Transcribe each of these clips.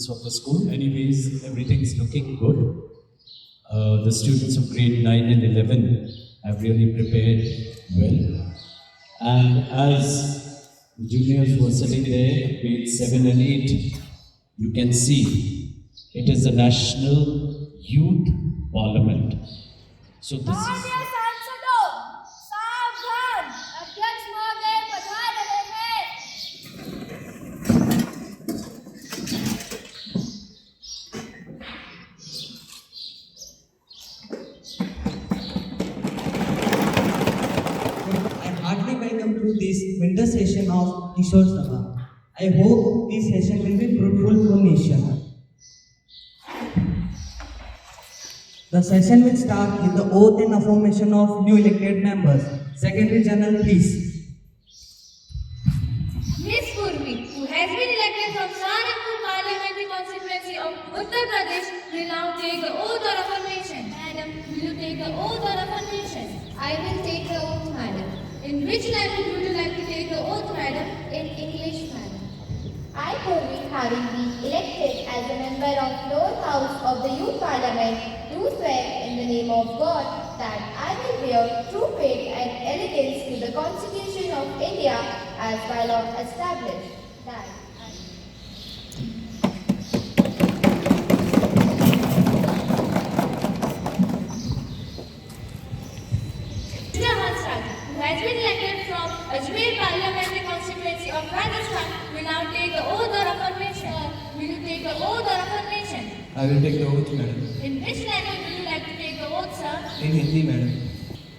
students of the school. Anyways, everything's looking good. The students of grade 9 and 11 have really prepared well. And as the juniors were sitting there, grade 7 and 8, you can see it is the National Youth Parliament. So this is... सांसदों, सावधान, अध्यक्ष महोदय पधार रहे हैं। I heartily welcome to this winter session of Kishore Sabha. I hope this session will be fruitful for nation. The session will start with the oath and affirmation of new elected members. Secretary General, please. Miss Purvi, who has been elected from Saharanpur Parliamentary Constituency of Uttar Pradesh, will now take the oath or affirmation. Madam, will you take the oath or affirmation? I will take the oath, madam. In which language would you like to take the oath, madam? In English, madam. I, Purvi, having been elected as a member of Lower House of the Youth Parliament, do swear in the name of God that I will bear true faith and allegiance to the Constitution of India as by law established. That Mr. Hansraj, who has been elected from Ajmer Parliamentary Constituency of Rajasthan, will now take the oath or affirmation. Will you take the oath or affirmation? I will take the oath, madam. In which language will you like to take the oath, sir? In Hindi, madam.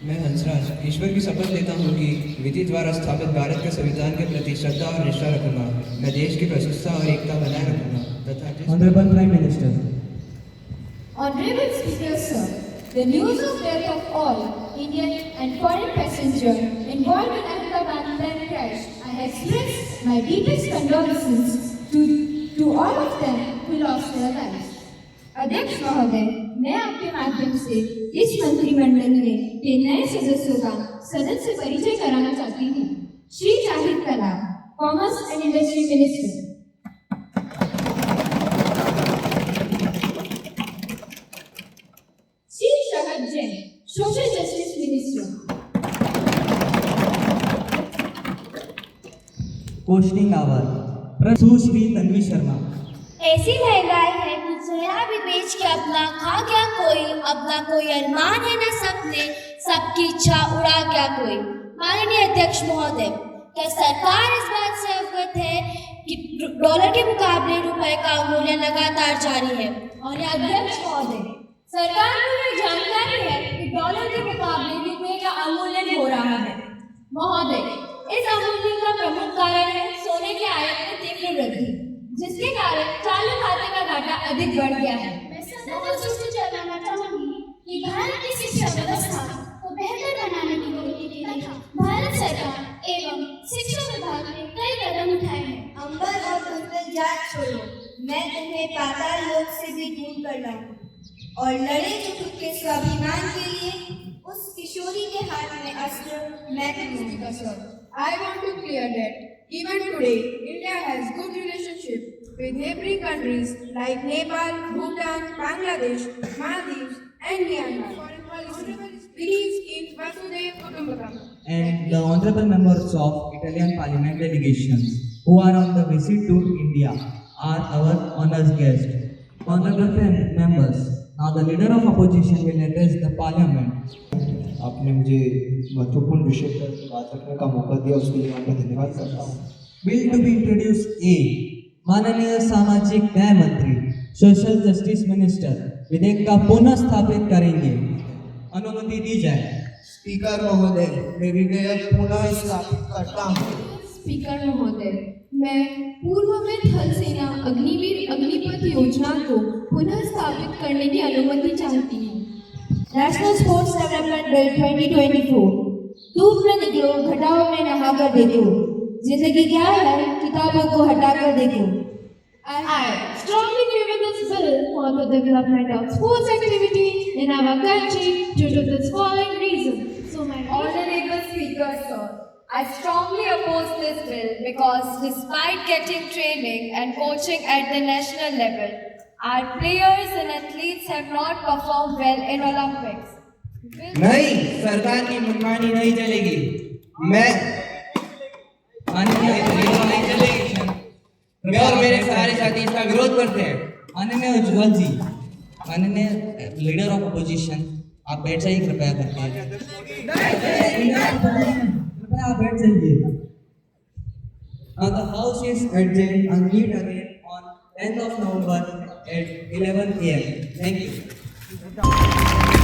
मैं हंसराज ईश्वर की शपथ लेता हूँ कि विधि द्वारा स्थापित भारत के संविधान के प्रति श्रद्धा और निष्ठा रखूंगा। मैं देश की प्रशंसा और एकता बनाए रखूंगा तथा Honorable Prime Minister. Honorable Speaker, sir, the news of death of all Indian and foreign passengers involved in Ahmedabad plane crash, I express my deepest condolences to all of them who lost their lives. अध्यक्ष महोदय, मैं आपके माध्यम से इस मंत्रिमंडल में के नए सदस्यों का सदन से परिचय कराना चाहती हूँ। Shri Zahid Kalam, commerce and industry minister. Shri Sharad Jain, social justice minister. Questioning hour. Sushri Tanvi Sharma. ऐसी महंगाई है कि चेहरा भी बेच के अपना खा गया कोई, अपना कोई अरमान है न सपने, सबकी इच्छा उड़ा गया कोई। माननीय अध्यक्ष महोदय, क्या सरकार इस बात से अवगत है कि डॉलर के मुकाबले रुपए का अवमूल्यन लगातार जारी है? और अध्यक्ष महोदय, सरकार को यह जानकारी है कि डॉलर के मुकाबले रुपये का अवमूल्यन हो रहा है। महोदय, इस अवमूल्यन का प्रमुख कारण है सोने के आयात में तीव्र वृद्धि, जिसके कारण चालू खाते का घाटा अधिक बढ़ गया है। मैं सदन से जानना चाहूंगी कि भारत की शिक्षा व्यवस्था को बेहतर बनाने की नीति के लिए भारत सरकार एवं शिक्षा विभाग ने कई कदम उठाए हैं। अंबर और कुंतल जात छोड़ो, मैं तुम्हें पाताल लोक से भी दूर कर लाऊं और लड़े जो खुद के स्वाभिमान के लिए, उस किशोरी के हाथ में अस्त्र मैं तुम्हें कसो। I want to clear that even today, India has good relationship with neighboring countries like Nepal, Bhutan, Bangladesh, Maldives, and Myanmar. Foreign policy believes in Vasudhaiva Kutumbakam. And the honorable members of Italian Parliament delegations who are on the visit to India are our honored guests. Honorable members, now the leader of opposition will address the Parliament. आपने मुझे महत्वपूर्ण विषय पर बात रखने का मौका दिया, उसके लिए आपका धन्यवाद करता हूँ। Bill to be introduced A. माननीय सामाजिक न्याय मंत्री, सोशल जस्टिस मिनिस्टर विधेयक का पुनः स्थापित करेंगे। अनुमति दी जाए। स्पीकर महोदय, मैं विधेयक पुनः स्थापित करता हूँ। स्पीकर महोदय, मैं पूर्व में थल सेना अग्निवीर अग्निपथ योजना को पुनः स्थापित करने की अनुमति चाहती हूँ। National sports development bill 2024। धूप में निकलो, घटाओं में नहा कर देखो, जिंदगी क्या है किताबों को हटा कर देखो। I strongly favor this bill for the development of sports activity in our country due to this following reason. So my Honorable Speaker, sir, I strongly oppose this bill because despite getting training and coaching at the national level, our players and athletes have not performed well in Olympics. नहीं, सरकार की मनमानी नहीं चलेगी। मैं और मेरे सारे साथी इसका विरोध करते हैं। माननीय उज्ज्वल जी, माननीय लीडर ऑफ अपोजिशन, आप बैठ जाइए कृपया करके। कृपया आप बैठ जाइए। Now the house is adjourned and meet again on 10th of November at 11 a.m. Thank you.